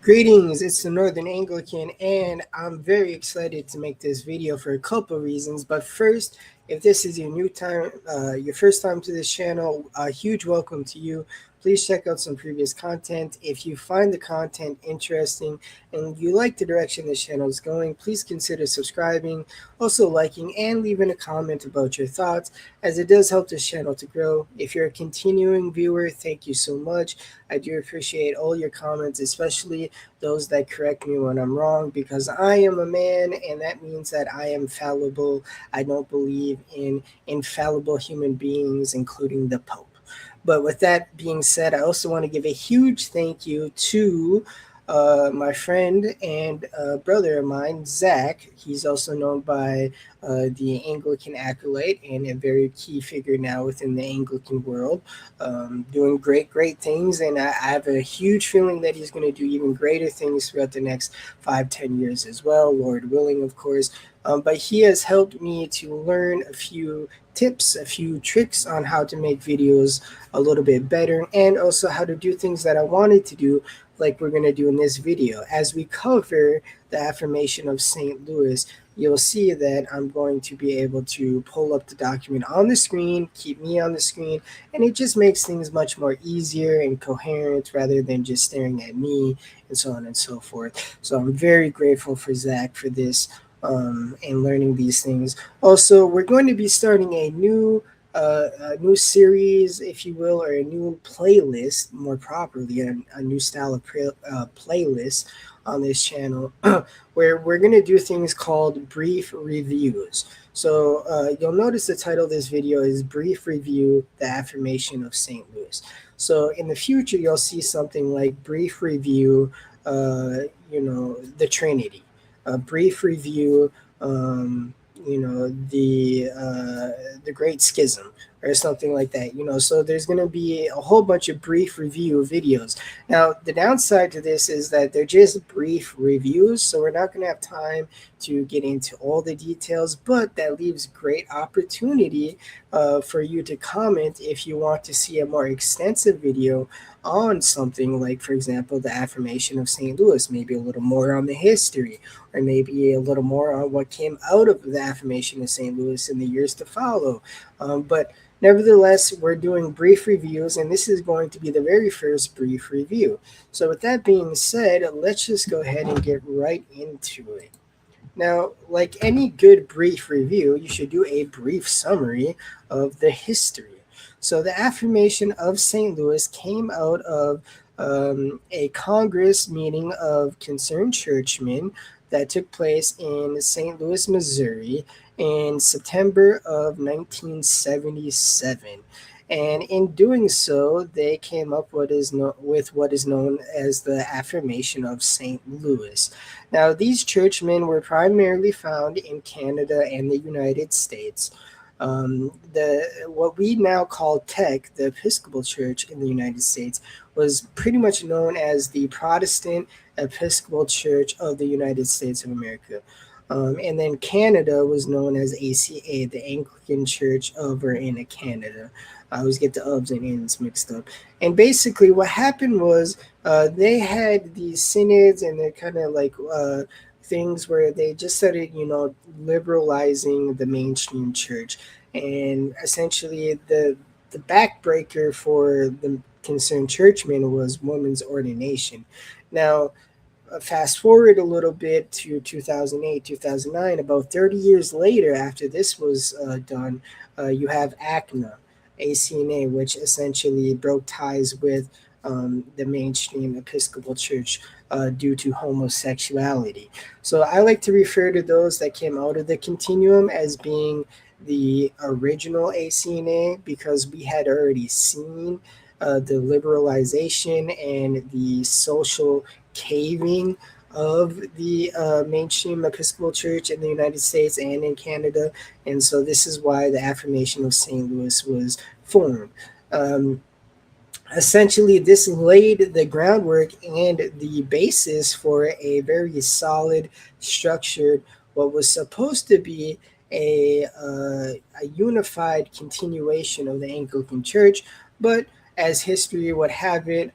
Greetings, it's the Northern Anglican, and I'm very excited to make this video for a couple of reasons. But first, if this is your first time to this channel, a huge welcome to you. Please check out some previous content. If you find the content interesting and you like the direction this channel is going, please consider subscribing, also liking, and leaving a comment about your thoughts, as it does help this channel to grow. If you're a continuing viewer, thank you so much. I do appreciate all your comments, especially those that correct me when I'm wrong, because I am a man, and that means that I am fallible. I don't believe in infallible human beings, including the Pope. But with that being said, I also want to give a huge thank you to my friend and brother of mine, Zach. He's also known by the Anglican acolyte and a very key figure now within the Anglican world, doing great things. And I have a huge feeling that he's going to do even greater things throughout the next 5, 10 years as well, Lord willing, of course. But he has helped me to learn a few tips, a few tricks on how to make videos a little bit better, and also how to do things that I wanted to do, like we're going to do in this video. As we cover the affirmation of St. Louis, you'll see that I'm going to be able to pull up the document on the screen, keep me on the screen, and it just makes things much more easier and coherent rather than just staring at me and so on and so forth. So I'm very grateful for Zach for this, and learning these things. Also, we're going to be starting a new series, if you will, or a new playlist, more properly, a new style of playlist on this channel, where we're going to do things called brief reviews. So you'll notice the title of this video is Brief Review, the Affirmation of St. Louis. So in the future, you'll see something like Brief Review, the Trinity, a brief review, the Great Schism, or something like that. So there's going to be a whole bunch of brief review videos. Now, the downside to this is that they're just brief reviews, so we're not going to have time to get into all the details, but that leaves great opportunity for you to comment if you want to see a more extensive video on something like, for example, the affirmation of St. Louis, maybe a little more on the history, or maybe a little more on what came out of the affirmation of St. Louis in the years to follow. But nevertheless, we're doing brief reviews, and this is going to be the very first brief review. So with that being said, let's just go ahead and get right into it. Now, like any good brief review, you should do a brief summary of the history. So the affirmation of St. Louis came out of a Congress meeting of concerned churchmen that took place in St. Louis, Missouri in September of 1977. And in doing so, they came up with what is known as the Affirmation of St. Louis. Now, these churchmen were primarily found in Canada and the United States. The what we now call TEC, the Episcopal Church in the United States, was pretty much known as the Protestant Episcopal Church of the United States of America. And then Canada was known as ACA, the Anglican Church over in Canada. I always get the ubs and ins mixed up. And basically, what happened was they had these synods, and they're kind of like things where they just started, liberalizing the mainstream church. And essentially, the backbreaker for the concerned churchmen was women's ordination. Now, fast forward a little bit to 2008, 2009, about 30 years later, after this was done, you have ACNA, which essentially broke ties with the mainstream Episcopal Church due to homosexuality. So I like to refer to those that came out of the continuum as being the original ACNA, because we had already seen the liberalization and the social caving of the mainstream Episcopal Church in the United States and in Canada. And so this is why the Affirmation of St. Louis was formed. Um, Essentially, this laid the groundwork and the basis for a very solid, structured, what was supposed to be a unified continuation of the Anglican Church. But as history would have it,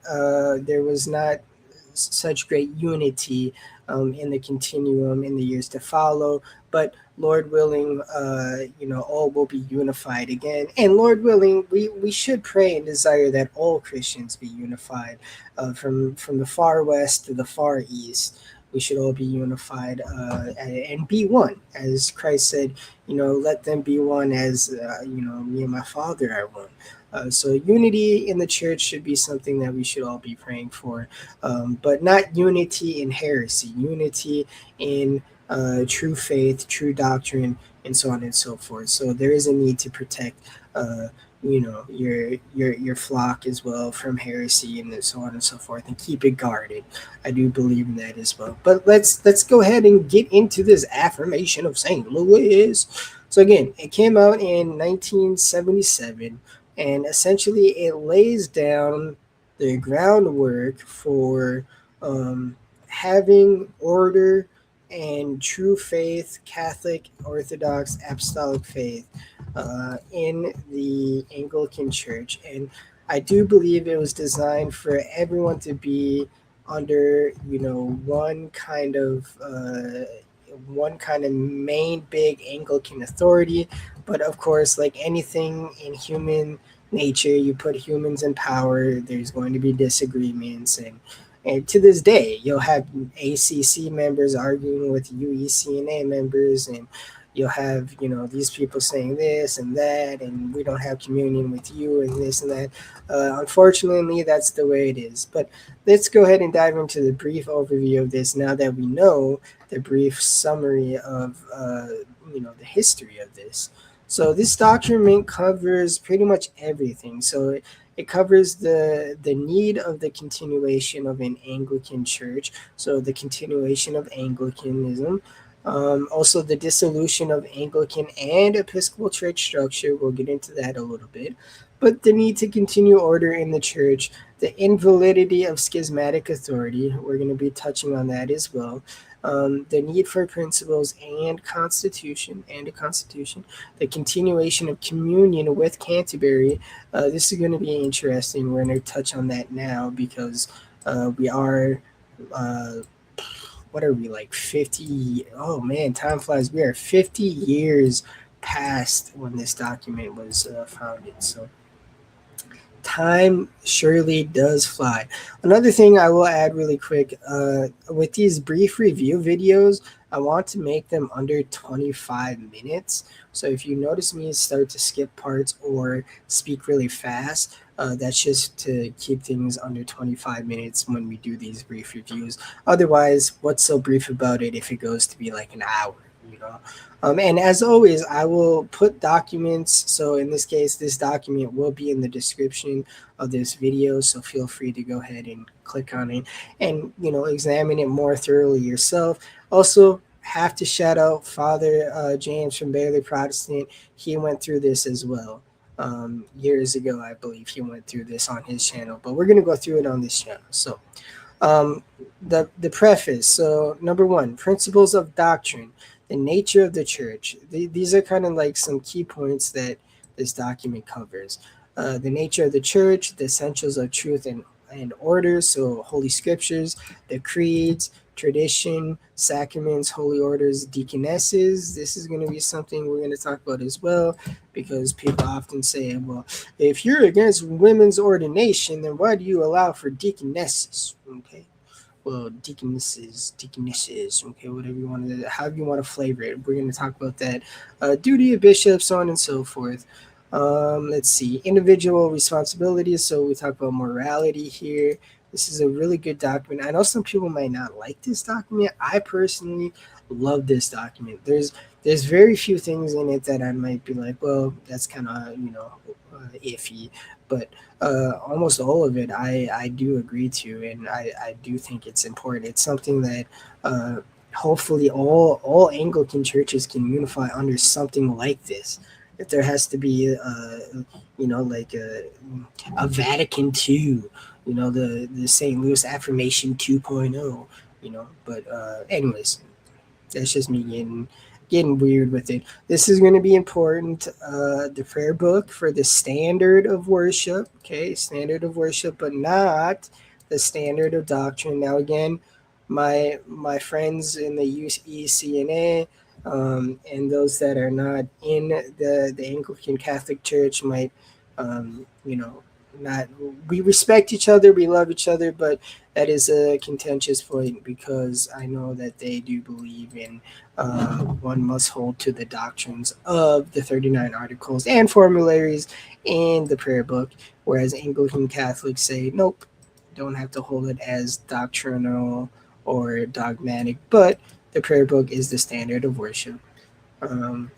there was not such great unity in the continuum in the years to follow. But Lord willing, all will be unified again. And Lord willing, we should pray and desire that all Christians be unified, from the far west to the far east. We should all be unified and be one, as Christ said. Let them be one as me and my Father are one. So unity in the church should be something that we should all be praying for, but not unity in heresy, unity in true faith, true doctrine, and so on and so forth. So there is a need to protect, your flock as well from heresy and so on and so forth, and keep it guarded. I do believe in that as well. But let's go ahead and get into this Affirmation of St. Louis. So again, it came out in 1977, and essentially it lays down the groundwork for having order and true faith, Catholic, Orthodox, Apostolic faith in the Anglican Church. And I do believe it was designed for everyone to be under, one kind of main big Anglican authority. But of course, like anything in human nature, you put humans in power, there's going to be disagreements, and to this day, you'll have ACC members arguing with UECNA members, and you'll have, these people saying this and that, and we don't have communion with you, and this and that. Unfortunately, that's the way it is. But let's go ahead and dive into the brief overview of this now that we know the brief summary of, the history of this. So this document covers pretty much everything. So it covers the need of the continuation of an Anglican church, so the continuation of Anglicanism. Also, the dissolution of Anglican and Episcopal church structure. We'll get into that a little bit. But the need to continue order in the church, the invalidity of schismatic authority. We're going to be touching on that as well. The need for principles and a constitution, the continuation of communion with Canterbury. This is going to be interesting. We're going to touch on that now because we are, what are we, like 50? Oh man, time flies. We are 50 years past when this document was founded. So time surely does fly. Another thing I will add really quick, with these brief review videos, I want to make them under 25 minutes. So if you notice me start to skip parts or speak really fast, that's just to keep things under 25 minutes when we do these brief reviews. Otherwise, what's so brief about it if it goes to be like an hour? And as always, I will put documents. So in this case, this document will be in the description of this video. So feel free to go ahead and click on it and, examine it more thoroughly yourself. Also, have to shout out Father James from Barely Protestant. He went through this as well. Years ago, I believe he went through this on his channel, but we're going to go through it on this channel. So the preface. So number one, principles of doctrine. The nature of the church. These are kind of like some key points that this document covers. The nature of the church, the essentials of truth and order, so holy scriptures, the creeds, tradition, sacraments, holy orders, deaconesses. This is going to be something we're going to talk about as well, because people often say, well, if you're against women's ordination, then why do you allow for deaconesses? Okay. Well, deaconesses, okay, whatever you want to, however you want to flavor it. We're going to talk about that. Duty of bishops, so on and so forth. Let's see, individual responsibilities. So we talk about morality here. This is a really good document. I know some people might not like this document. I personally love this document. There's very few things in it that I might be like, well, that's kind of, iffy, but almost all of it I do agree to, and I do think it's important. It's something that hopefully all Anglican churches can unify under something like this. If there has to be like a Vatican II, the St. Louis Affirmation 2.0, but anyways, that's just me getting weird with it. This is going to be important. The prayer book for the standard of worship, okay, standard of worship, but not the standard of doctrine. Now, again, my friends in the UECNA and those that are not in the Anglican Catholic Church might, you know, not, we respect each other, we love each other, but that is a contentious point because I know that they do believe in one must hold to the doctrines of the 39 articles and formularies in the prayer book, whereas Anglican Catholics say nope, don't have to hold it as doctrinal or dogmatic, but the prayer book is the standard of worship. Um,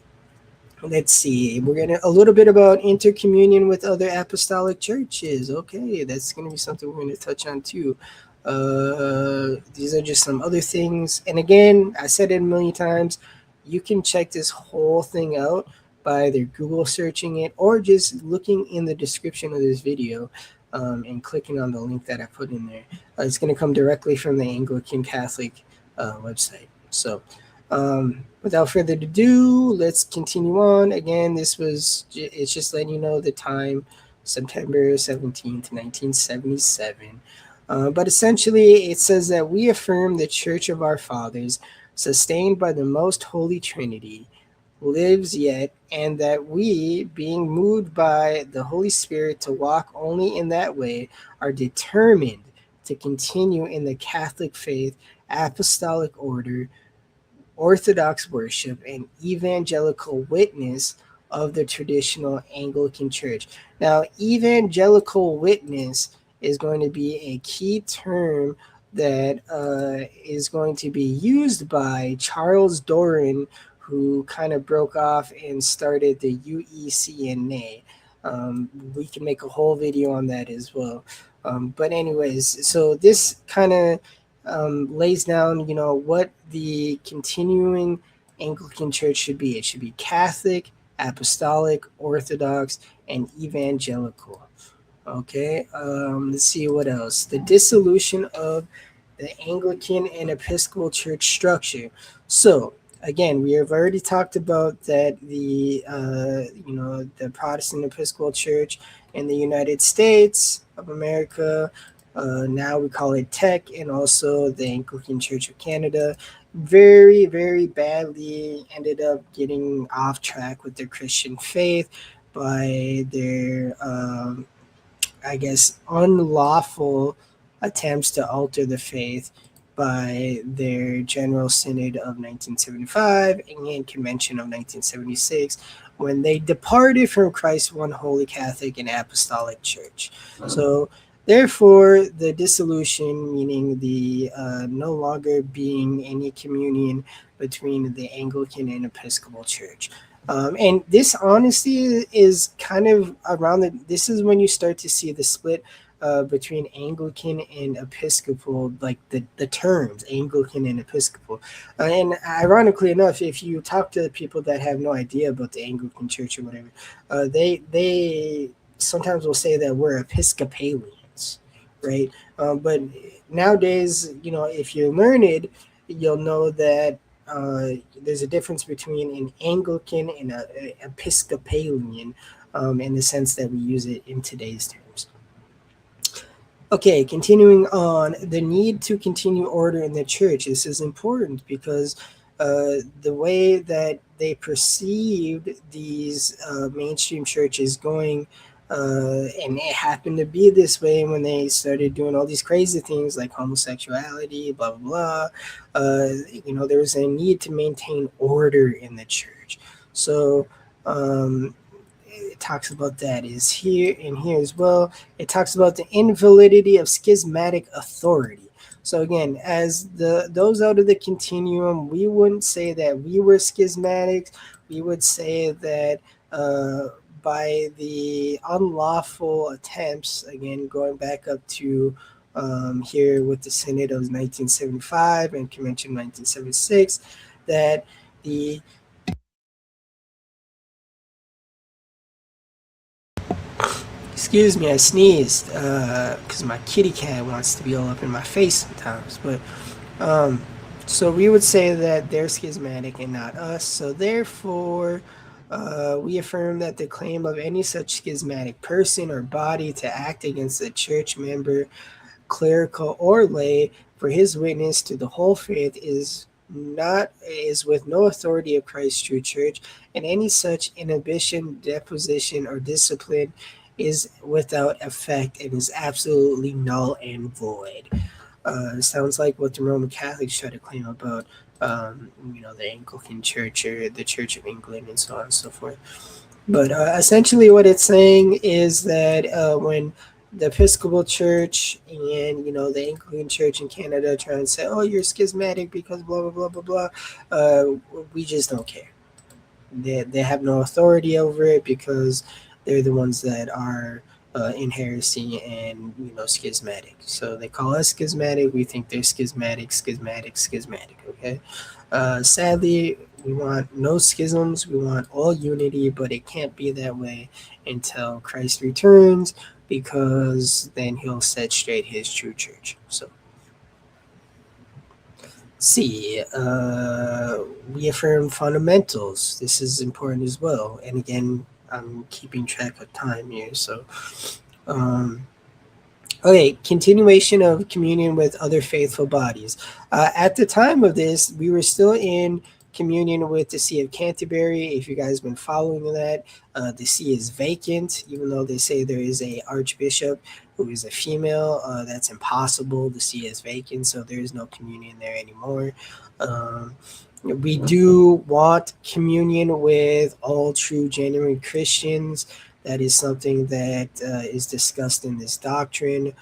let's see. We're gonna a little bit about intercommunion with other apostolic churches. Okay, that's gonna be something we're gonna touch on too. These are just some other things. And again, I said it a million times. You can check this whole thing out by either Google searching it or just looking in the description of this video and clicking on the link that I put in there. It's going to come directly from the Anglican Catholic website. So, without further ado, let's continue on. Again, it's just letting you know the time, September 17th, 1977. But essentially, it says that we affirm the Church of our fathers, sustained by the most holy Trinity, lives yet, and that we, being moved by the Holy Spirit to walk only in that way, are determined to continue in the Catholic faith, apostolic order, Orthodox worship, and evangelical witness of the traditional Anglican Church. Now, evangelical witness is going to be a key term that is going to be used by Charles Doran, who kind of broke off and started the UECNA. We can make a whole video on that as well. But anyways, so this kind of lays down, what the continuing Anglican Church should be. It should be Catholic, Apostolic, Orthodox, and Evangelical. Okay, let's see what else. The dissolution of the Anglican and Episcopal Church structure. So, again, we have already talked about that the Protestant Episcopal Church in the United States of America, now we call it TEC, and also the Anglican Church of Canada, very, very badly ended up getting off track with their Christian faith by their I guess, unlawful attempts to alter the faith by their General Synod of 1975 and Convention of 1976 when they departed from Christ's one holy Catholic and Apostolic Church. So, therefore, the dissolution, meaning the no longer being any communion between the Anglican and Episcopal Church. And this honestly is kind of this is when you start to see the split between Anglican and Episcopal, like the terms Anglican and Episcopal. And ironically enough, if you talk to people that have no idea about the Anglican Church or whatever, they sometimes will say that we're Episcopalians, right? But nowadays, if you're learned, you'll know that there's a difference between an Anglican and an Episcopalian in the sense that we use it in today's terms. Okay, continuing on, the need to continue order in the church. This is important because the way that they perceived these mainstream churches going, and it happened to be this way when they started doing all these crazy things like homosexuality, blah, blah, blah. There was a need to maintain order in the church. So, it talks about that is here and here as well. It talks about the invalidity of schismatic authority. So again, as those out of the continuum, we wouldn't say that we were schismatics. We would say that by the unlawful attempts, again, going back up to here with the Synod of 1975 and Convention 1976, that the excuse me, I sneezed because my kitty cat wants to be all up in my face sometimes. But so we would say that they're schismatic and not us. So therefore, we affirm that the claim of any such schismatic person or body to act against a church member clerical or lay, for his witness to the whole faith is with no authority of Christ's true church, and any such inhibition, deposition, or discipline is without effect and is absolutely null and void. Sounds like what the Roman Catholics try to claim about, the Anglican Church or the Church of England and so on and so forth. But essentially, what it's saying is that when the Episcopal Church and the Anglican Church in Canada try and say, "Oh, you're schismatic because blah blah blah blah blah," we just don't care. They have no authority over it because they're the ones that are in heresy and schismatic. So they call us schismatic. We think they're schismatic. Okay. Sadly, we want no schisms. We want all unity, but it can't be that way until Christ returns, because then he'll set straight his true church. So see, we affirm fundamentals. This is important as well. And again, I'm keeping track of time here. So, okay, continuation of communion with other faithful bodies. At the time of this, we were still in communion with the See of Canterbury. If you guys have been following that, the see is vacant, even though they say there is a archbishop who is a female. That's impossible. The see is vacant, so there is no communion there anymore. We do want communion with all true, genuine Christians. That is something that is discussed in this doctrine.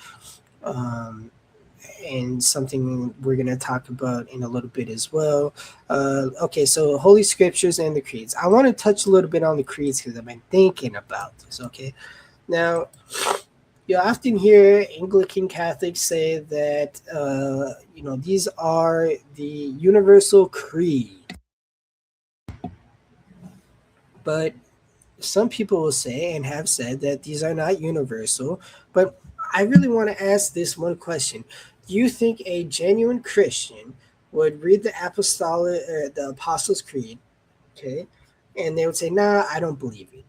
And something we're going to talk about in a little bit as well. Okay, so Holy Scriptures and the creeds. I want to touch a little bit on the creeds because I've been thinking about this, okay? Now, you often hear Anglican Catholics say that, these are the universal creed. But some people will say and have said that these are not universal. But I really want to ask this one question. Do you think a genuine Christian would read the the Apostles' Creed, okay, and they would say, "Nah, I don't believe it."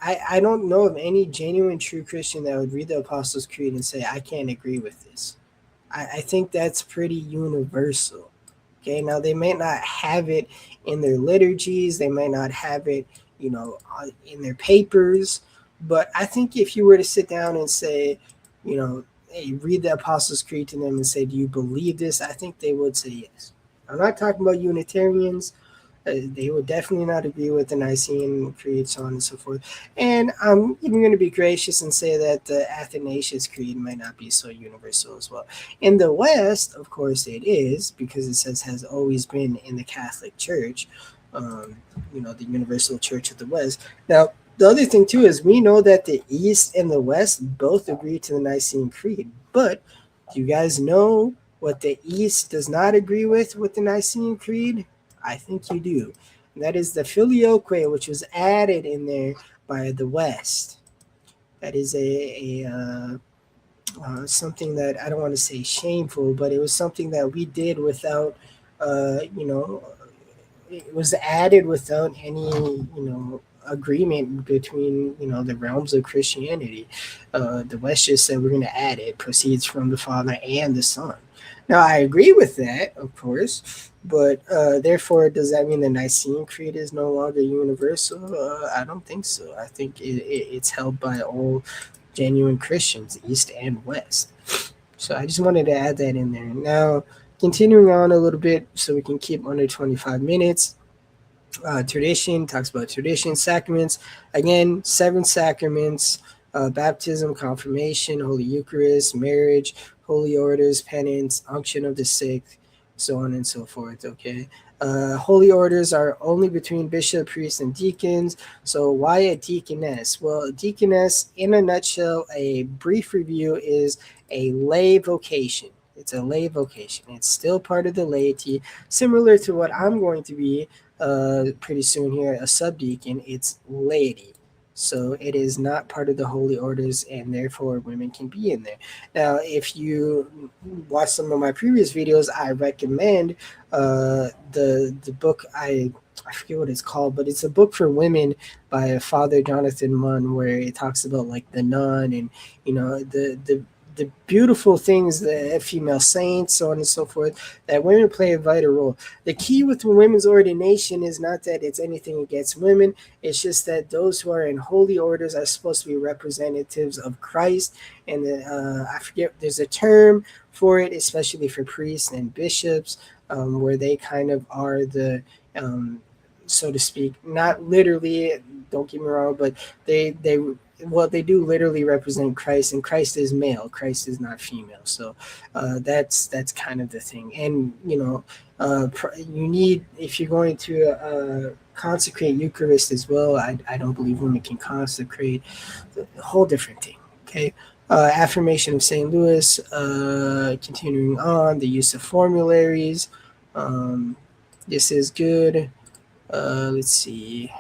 I don't know of any genuine true Christian that would read the Apostles' Creed and say, "I can't agree with this." I think that's pretty universal. Okay, now they may not have it in their liturgies, they may not have it, in their papers, but I think if you were to sit down and say, hey, read the Apostles' Creed to them and say, "Do you believe this?" I think they would say yes. I'm not talking about Unitarians. They would definitely not agree with the Nicene Creed, so on and so forth. And I'm even going to be gracious and say that the Athanasius Creed might not be so universal as well. In the West, of course, it is, because it says has always been in the Catholic Church, the Universal Church of the West. Now, the other thing, too, is we know that the East and the West both agree to the Nicene Creed. But do you guys know what the East does not agree with the Nicene Creed? I think you do. And that is the Filioque, which was added in there by the West. That is something that I don't want to say shameful, but it was something that we did without, it was added without any, agreement between, the realms of Christianity. The West just said we're going to add it. Proceeds from the Father and the Son. Now, I agree with that, of course, but therefore, does that mean the Nicene Creed is no longer universal? I don't think so. I think it's held by all genuine Christians, East and West. So I just wanted to add that in there. Now, continuing on a little bit so we can keep under 25 minutes. Tradition, talks about tradition, sacraments. Again, 7 sacraments: baptism, confirmation, Holy Eucharist, marriage, holy orders, penance, unction of the sick, so on and so forth. Okay. Holy orders are only between bishop, priest, and deacons. So why a deaconess? Well, a deaconess, in a nutshell, a brief review, is a lay vocation. It's a lay vocation. It's still part of the laity, similar to what I'm going to be pretty soon here, a subdeacon. It's laity. So it is not part of the holy orders, and therefore women can be in there. Now, if you watch some of my previous videos, I recommend the book, I forget what it's called, but it's a book for women by Father Jonathan Munn, where it talks about like the nun and the the beautiful things that female saints, so on and so forth, that women play a vital role. The key with women's ordination is not that it's anything against women. It's just that those who are in holy orders are supposed to be representatives of Christ. And I forget, there's a term for it, especially for priests and bishops, where they kind of are the, so to speak, not literally, don't get me wrong, but they well, they do literally represent Christ, and Christ is male. Christ is not female. So that's kind of the thing. And you need, if you're going to consecrate Eucharist as well. I don't believe women can consecrate. A whole different thing. Okay. Affirmation of St. Louis. Continuing on, the use of formularies. This is good. Let's see.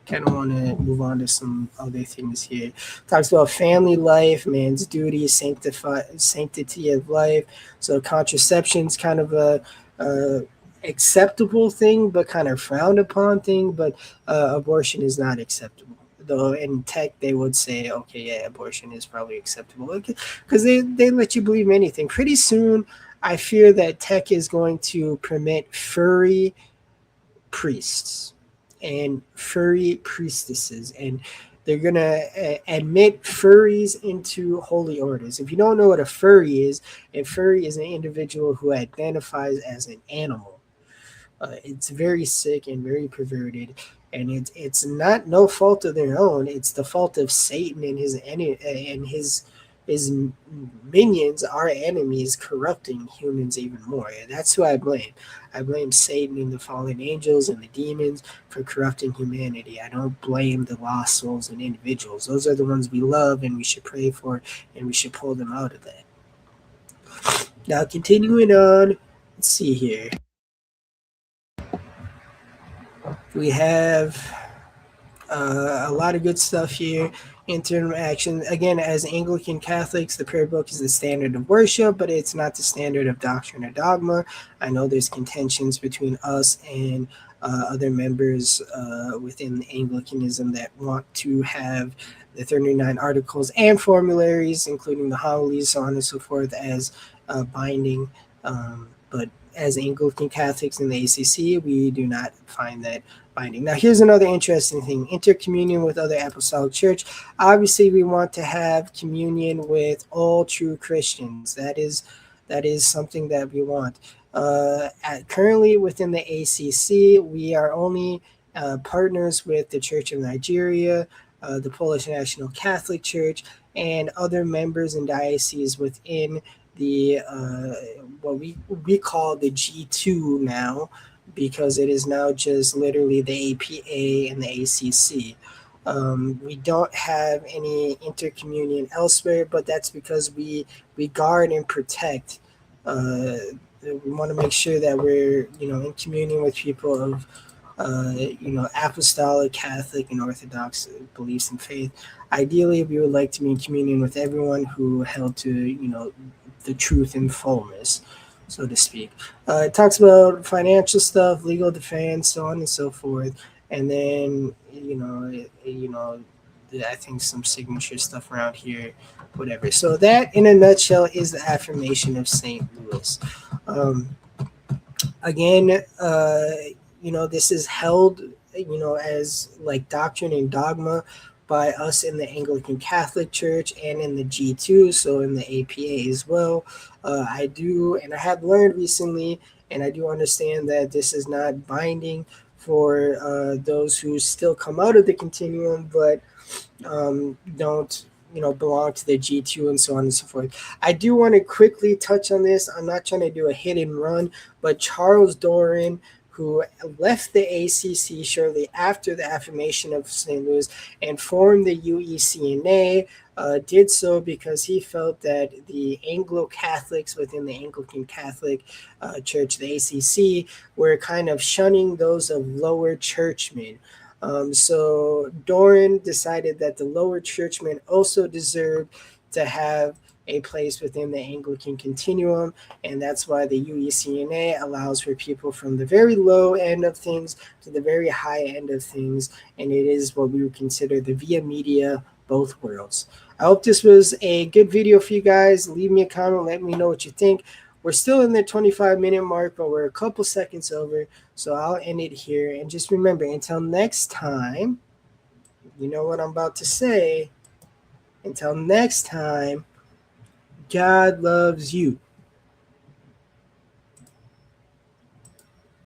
Kind of want to move on to some other things here. Talks about family life, man's duty, sanctity of life. So contraception's kind of a acceptable thing, but kind of frowned upon thing. But abortion is not acceptable. Though in tech they would say, okay, yeah, abortion is probably acceptable because they let you believe anything. Pretty soon, I fear that tech is going to permit furry priests and furry priestesses, and they're gonna admit furries into holy orders. If you don't know what a furry is an individual who identifies as an animal. It's very sick and very perverted, and it's not no fault of their own. It's the fault of Satan and his minions, our enemies, corrupting humans even more. And that's who I blame. I blame Satan and the fallen angels and the demons for corrupting humanity. I don't blame the lost souls and individuals. Those are the ones we love and we should pray for, and we should pull them out of that. Now, continuing on, let's see here. We have a lot of good stuff here. Interaction. Again, as Anglican Catholics, the prayer book is the standard of worship, but it's not the standard of doctrine or dogma. I know there's contentions between us and other members within Anglicanism that want to have the 39 articles and formularies, including the homilies, so on and so forth, as binding. But as Anglican Catholics in the ACC, we do not find that binding. Now, here's another interesting thing: intercommunion with other Apostolic Church. Obviously, we want to have communion with all true Christians. That is something that we want. Currently, within the ACC, we are only partners with the Church of Nigeria, the Polish National Catholic Church, and other members and dioceses within the what we call the G2 now, because it is now just literally the APA and the ACC. We don't have any intercommunion elsewhere, but that's because we guard and protect. We want to make sure that we're in communion with people of apostolic, Catholic, and Orthodox beliefs and faith. Ideally, we would like to be in communion with everyone who held to the truth in fullness, so to speak. It talks about financial stuff, legal defense, so on and so forth, and then I think some signature stuff around here, whatever. So that, in a nutshell, is the affirmation of St. Louis. Again, this is held, as like doctrine and dogma by us in the Anglican Catholic Church and in the G2, so in the APA as well. I do, and I have learned recently, and I do understand that this is not binding for those who still come out of the continuum, but don't belong to the G2 and so on and so forth. I do want to quickly touch on this. I'm not trying to do a hit and run, but Charles Doran, who left the ACC shortly after the affirmation of St. Louis and formed the UECNA, did so because he felt that the Anglo-Catholics within the Anglican Catholic Church, the ACC, were kind of shunning those of lower churchmen. So Doran decided that the lower churchmen also deserved to have a place within the Anglican continuum, and that's why the UECNA allows for people from the very low end of things to the very high end of things, and it is what we would consider the via media both worlds. I hope this was a good video for you guys. Leave me a comment. Let me know what you think. We're still in the 25-minute mark, but we're a couple seconds over. So I'll end it here. And just remember, until next time, you know what I'm about to say. Until next time, God loves you.